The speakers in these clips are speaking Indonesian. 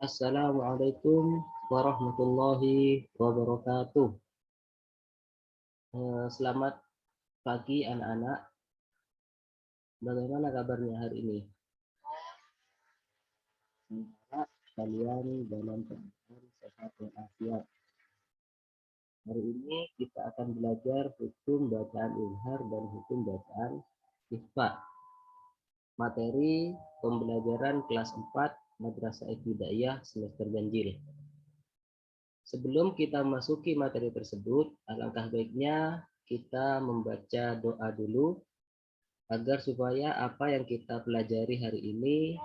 Assalamualaikum warahmatullahi wabarakatuh. Selamat pagi anak-anak. Bagaimana kabarnya hari ini? Semoga kalian dalam keadaan sehat walafiat. Hari ini kita akan belajar hukum bacaan izhar dan hukum bacaan ikhfa. Materi pembelajaran kelas 4 Madrasah Ibtidaiyah semester ganjil. Sebelum kita masuki materi tersebut, alangkah baiknya kita membaca doa dulu agar supaya apa yang kita pelajari hari ini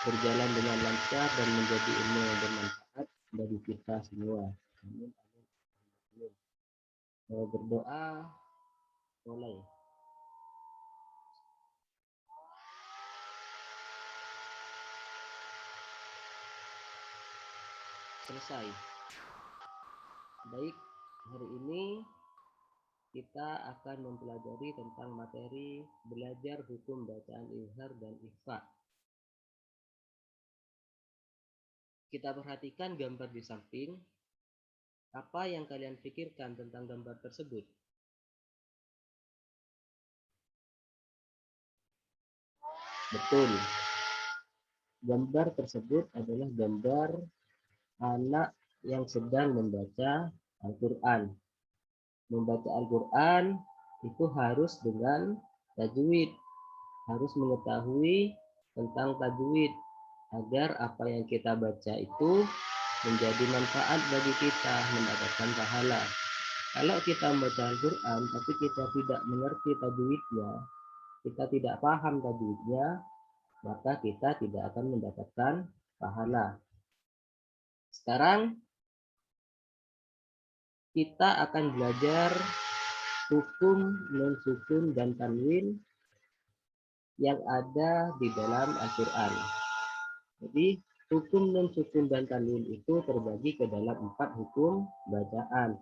berjalan dengan lancar dan menjadi ilmu yang bermanfaat bagi kita semua. Amin. Berdoa mulai. Selesai. Baik, hari ini kita akan mempelajari tentang materi belajar hukum bacaan izhar dan ikhfa. Kita perhatikan gambar di samping. Apa yang kalian pikirkan tentang gambar tersebut? Betul. Gambar tersebut adalah gambar anak yang sedang membaca Al-Quran. Membaca Al-Quran itu harus dengan tajwid. Harus mengetahui tentang tajwid agar apa yang kita baca itu menjadi manfaat bagi kita, mendapatkan pahala. Kalau kita membaca Al-Quran tapi kita tidak mengerti tajwidnya, kita tidak paham tajwidnya, maka kita tidak akan mendapatkan pahala. Sekarang kita akan belajar hukum nun sukun dan tanwin yang ada di dalam Al-Quran. Jadi hukum nun sukun dan tanwin itu terbagi ke dalam 4 hukum bacaan.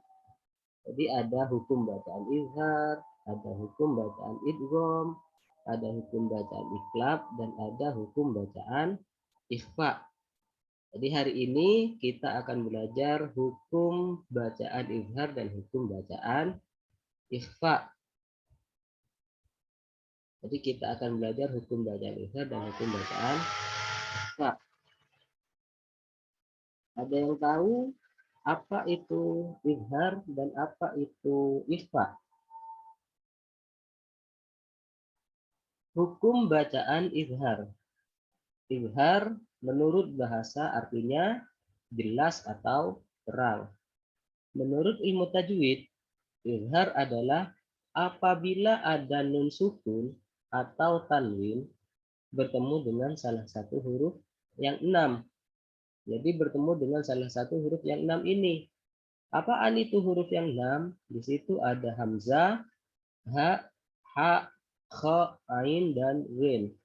Jadi ada hukum bacaan izhar, ada hukum bacaan idgham, ada hukum bacaan iqlab, dan ada hukum bacaan ikhfa. Jadi hari ini kita akan belajar hukum bacaan izhar dan hukum bacaan ikhfa. Jadi kita akan belajar hukum bacaan izhar dan hukum bacaan ikhfa. Ada yang tahu apa itu izhar dan apa itu ikhfa? Hukum bacaan izhar. Izhar menurut bahasa artinya jelas atau terang. Menurut ilmu tajwid, izhar adalah apabila ada nun sukun atau tanwin bertemu dengan salah satu huruf yang 6. Jadi bertemu dengan salah satu huruf yang 6 ini. Apaan itu huruf yang 6? Di situ ada hamzah, ha, kha, ain, dan ghin.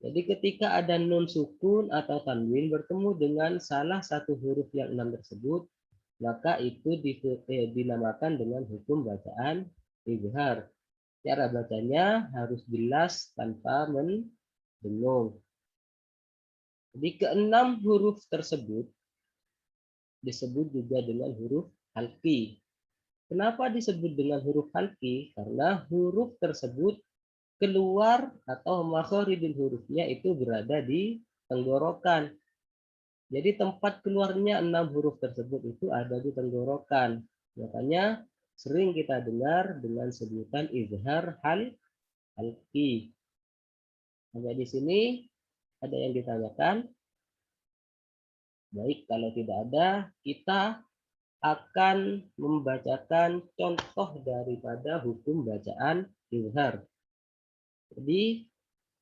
Jadi ketika ada nun sukun atau tanwin bertemu dengan salah satu huruf yang 6 tersebut, maka itu dinamakan dengan hukum bacaan izhar. Cara bacanya harus jelas tanpa mendengung. Jadi keenam huruf tersebut disebut juga dengan huruf halqi. Kenapa disebut dengan huruf halqi? Karena huruf tersebut keluar atau makharijul hurufnya itu berada di tenggorokan. Jadi tempat keluarnya 6 huruf tersebut itu ada di tenggorokan. Makanya sering kita dengar dengan sebutan izhar halqi. Sampai di sini ada yang ditanyakan? Baik, kalau tidak ada, kita akan membacakan contoh daripada hukum bacaan izhar. Jadi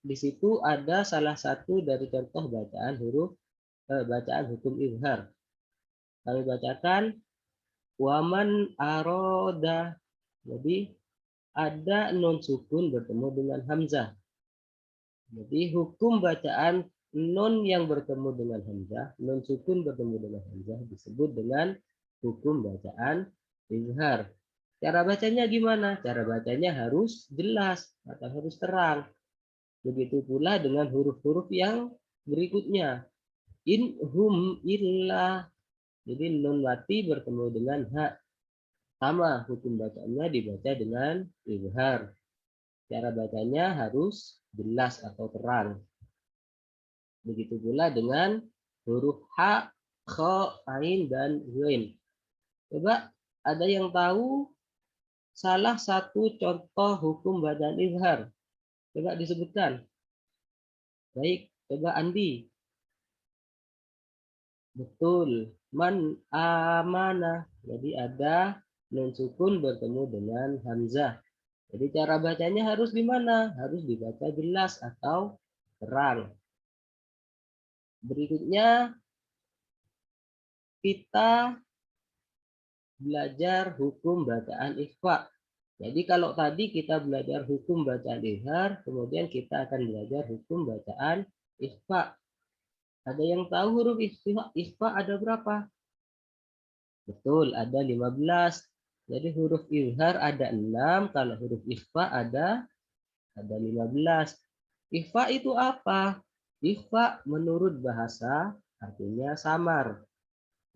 di situ ada salah satu dari contoh bacaan hukum izhar. Kami bacakan waman aroda. Jadi ada nun sukun bertemu dengan hamzah. Jadi hukum bacaan nun yang bertemu dengan hamzah, nun sukun bertemu dengan hamzah disebut dengan hukum bacaan izhar. Cara bacanya gimana? Cara bacanya harus jelas atau harus terang. Begitu pula dengan huruf-huruf yang berikutnya. In hum illa. Jadi nun mati bertemu dengan ha. Sama hukum bacanya dibaca dengan izhar. Cara bacanya harus jelas atau terang. Begitu pula dengan huruf ha, kho, ain, dan ghain. Coba ada yang tahu salah satu contoh hukum bacaan izhar? Coba disebutkan. Baik, coba Andi. Betul. Man amana. Jadi ada nun sukun bertemu dengan hamzah. Jadi cara bacanya harus gimana? Harus dibaca jelas atau terang. Berikutnya kita belajar hukum bacaan ikhfa. Jadi kalau tadi kita belajar hukum bacaan izhar, kemudian kita akan belajar hukum bacaan ikhfa. Ada yang tahu huruf ikhfa ada berapa? Betul, ada 15. Jadi huruf izhar ada 6, kalau huruf ikhfa ada 15. Ikhfa itu apa? Ikhfa menurut bahasa artinya samar.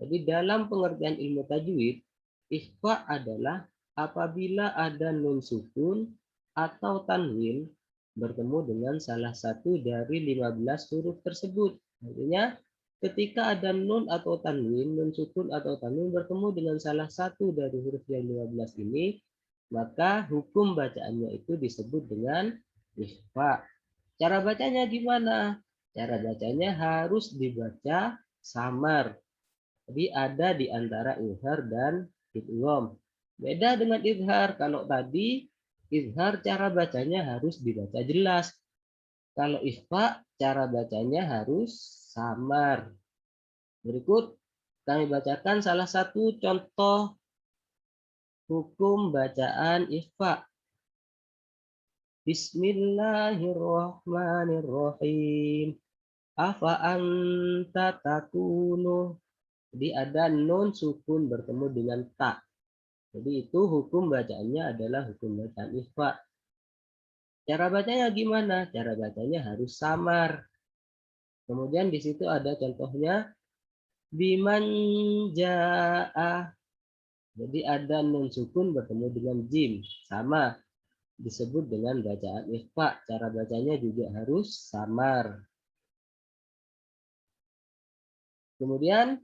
Jadi dalam pengertian ilmu tajwid, ikhfa adalah apabila ada nun sukun atau tanwin bertemu dengan salah satu dari 15 huruf tersebut. Artinya ketika ada nun atau tanwin, nun sukun atau tanwin bertemu dengan salah satu dari huruf yang 15 ini, maka hukum bacaannya itu disebut dengan ikhfa. Cara bacanya gimana? Cara bacanya harus dibaca samar. Jadi ada di antara izhar dan idgham. Beda dengan izhar. Kalau tadi izhar cara bacanya harus dibaca jelas. Kalau ikhfa cara bacanya harus samar. Berikut kami bacakan salah satu contoh hukum bacaan ikhfa. Bismillahirrahmanirrahim. Afa anta takunu. Jadi ada nun sukun bertemu dengan ta. Jadi itu hukum bacaannya adalah hukum bacaan ikhfa. Cara bacanya gimana? Cara bacanya harus samar. Kemudian di situ ada contohnya biman ja'ah. Jadi ada nun sukun bertemu dengan jim. Sama disebut dengan bacaan ikhfa. Cara bacanya juga harus samar. Kemudian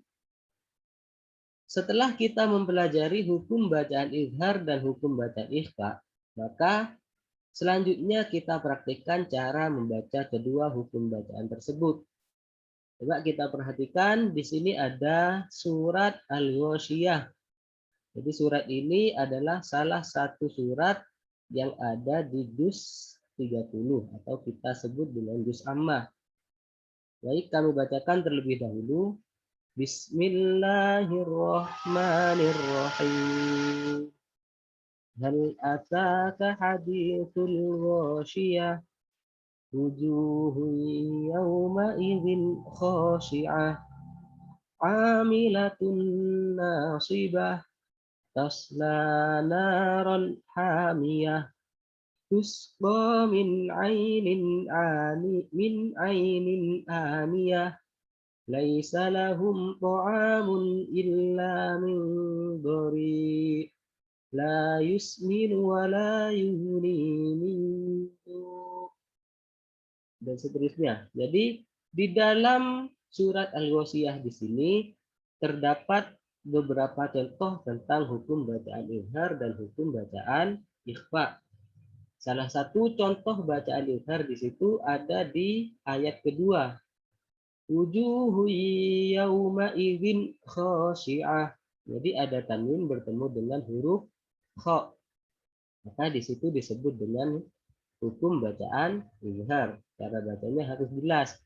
setelah kita mempelajari hukum bacaan izhar dan hukum bacaan ikhfa, maka selanjutnya kita praktikkan cara membaca kedua hukum bacaan tersebut. Coba kita perhatikan di sini ada surat Al-Ghasyiyah. Jadi surat ini adalah salah satu surat yang ada di juz 30 atau kita sebut dengan juz ammah. Baik, kami bacakan terlebih dahulu. Bismillahirrahmanirrahim. Hal ataka hadithul ghasyiyah. Wujuhun yawma idzin khashi'ah. Amilatun nasibah. Tasla naran hamiyah. Tusqa min ainin aniyah. Laisa lahum ta'amun illa min dhari' la yusmin wa la yughni min ju', dan seterusnya. Jadi di dalam surat Al-Ghasyiyah di sini terdapat beberapa contoh tentang hukum bacaan izhar dan hukum bacaan ikhfa. Salah satu contoh bacaan izhar di situ ada di ayat kedua. Wujuhu yauma idzin khashi'ah. Jadi ada tanwin bertemu dengan huruf kha. Maka di situ disebut dengan hukum bacaan izhar. Cara bacanya harus jelas.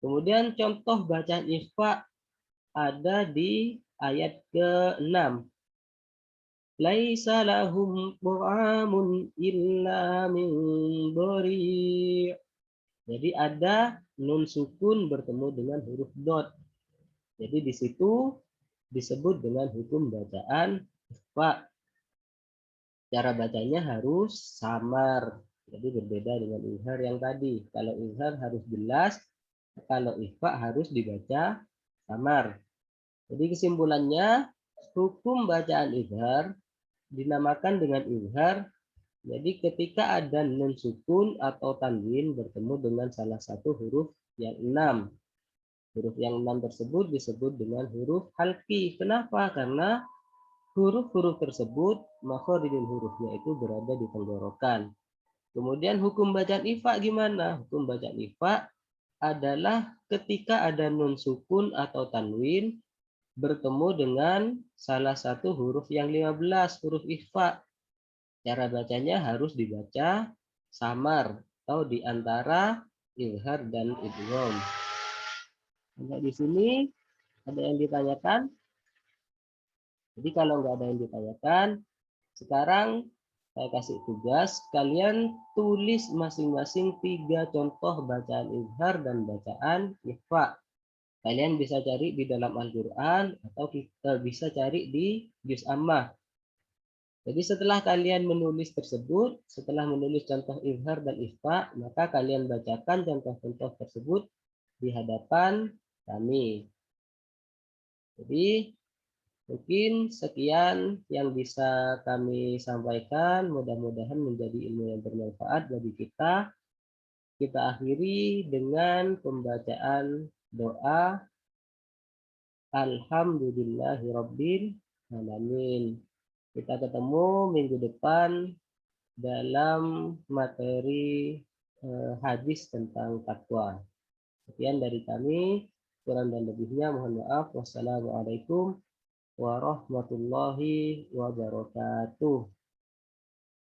Kemudian contoh bacaan ikhfa ada di ayat ke-6. Laisa lahum ta'amun illa min dhari'. Jadi ada nun sukun bertemu dengan huruf dot. Jadi di situ disebut dengan hukum bacaan ikhfa. Cara bacanya harus samar. Jadi berbeda dengan izhar yang tadi. Kalau izhar harus jelas, Kalau ikhfa harus dibaca samar. Jadi kesimpulannya, hukum bacaan izhar dinamakan dengan izhar. Jadi ketika ada nun sukun atau tanwin bertemu dengan salah satu huruf yang 6. Huruf yang 6 tersebut disebut dengan huruf halqi. Kenapa? Karena huruf-huruf tersebut, makhorijul hurufnya itu berada di tenggorokan. Kemudian hukum bacaan ifa gimana? Hukum bacaan ifa adalah ketika ada nun sukun atau tanwin bertemu dengan salah satu huruf yang 15, huruf ikhfa. Cara bacanya harus dibaca samar atau di antara izhar dan idgham. Sampai di sini ada yang ditanyakan? Jadi kalau nggak ada yang ditanyakan, sekarang saya kasih tugas, kalian tulis masing-masing 3 contoh bacaan izhar dan bacaan ikhfa. Kalian bisa cari di dalam Al-Quran atau kita bisa cari di Juz Ammah. Jadi setelah kalian menulis tersebut, setelah menulis contoh izhar dan ikhfa, maka kalian bacakan contoh-contoh tersebut di hadapan kami. Jadi mungkin sekian yang bisa kami sampaikan. Mudah-mudahan menjadi ilmu yang bermanfaat bagi kita. Kita akhiri dengan pembacaan doa Alhamdulillahirabbil alamin. Kita ketemu minggu depan dalam materi hadis tentang takwa. Sekian dari kami, kurang dan lebihnya mohon maaf. Wassalamualaikum warahmatullahi wabarakatuh.